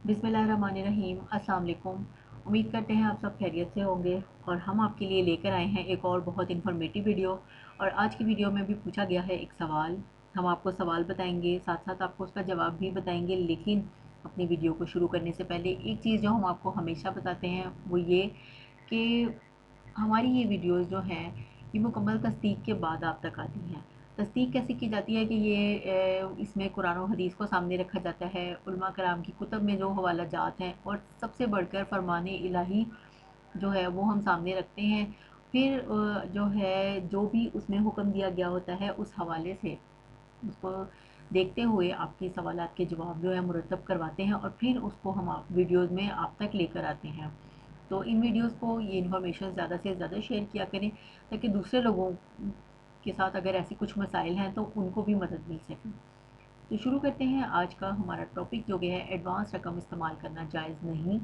बिस्मिल्लाहिर्रहमानिर्रहीम। अस्सलाम वालेकुम। उम्मीद करते हैं आप सब खैरियत से होंगे और हम आपके लिए लेकर आए हैं एक और बहुत इन्फॉर्मेटिव वीडियो। और आज की वीडियो में भी पूछा गया है एक सवाल। हम आपको सवाल बताएंगे, साथ साथ आपको उसका जवाब भी बताएंगे। लेकिन अपनी वीडियो को शुरू करने से पहले एक चीज़ जो हम आपको हमेशा बताते हैं वो ये कि हमारी ये वीडियोज़ जो हैं ये मुकम्मल तस्दीक के बाद आप तक आती हैं। तस्दीक कैसे की जाती है कि ये इसमें कुरान और हदीस को सामने रखा जाता है, उलमा कराम की कुतब में जो हवाला जात हैं, और सबसे बढ़कर फरमान इलाही जो है वो हम सामने रखते हैं। फिर जो है जो भी उसमें हुक्म दिया गया होता है उस हवाले से उसको देखते हुए आपके सवालात के जवाब जो है मुरतब करवाते हैं और फिर उसको हम आप वीडियोज़ में आप तक लेकर आते हैं। तो इन वीडियोस को ये इन्फॉर्मेशन ज़्यादा से ज़्यादा शेयर किया करें ताकि दूसरे लोगों के साथ अगर ऐसी कुछ मसाइल हैं तो उनको भी मदद मिल सके। तो शुरू करते हैं आज का हमारा टॉपिक जो कि है एडवांस रकम इस्तेमाल करना जायज़ नहीं।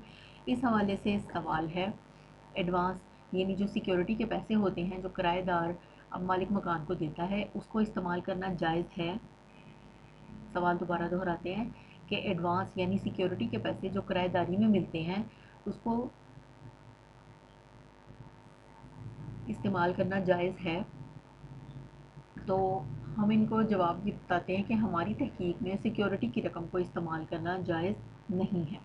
इस हवाले से सवाल है, एडवांस यानी जो सिक्योरिटी के पैसे होते हैं जो किराएदार अब मालिक मकान को देता है उसको इस्तेमाल करना जायज़ है। सवाल दोबारा दोहराते हैं कि एडवांस यानी सिक्योरिटी के पैसे जो किराएदारी में मिलते हैं उसको इस्तेमाल करना जायज़ है। तो हम इनको जवाब ये बताते हैं कि हमारी तहकीक में सिक्योरिटी की रकम को इस्तेमाल करना जायज़ नहीं है।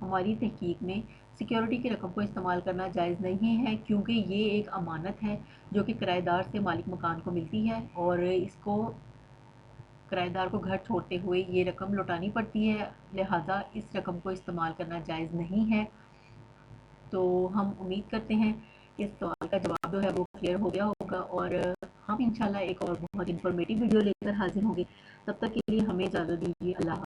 हमारी तहकीक में सिक्योरिटी की रकम को इस्तेमाल करना जायज़ नहीं है क्योंकि ये एक अमानत है जो कि किराएदार से मालिक मकान को मिलती है और इसको किराएदार को घर छोड़ते हुए ये रकम लौटानी पड़ती है। लिहाजा इस रकम को इस्तेमाल करना जायज़ नहीं है। तो हम उम्मीद करते हैं कि इस सवाल का जवाब जो है वो क्लियर हो गया होगा और हम इंशाल्लाह एक और बहुत इन्फॉर्मेटिव वीडियो लेकर हाजिर होंगे। तब तक के लिए हमें इजाज़त दीजिए। अल्लाह।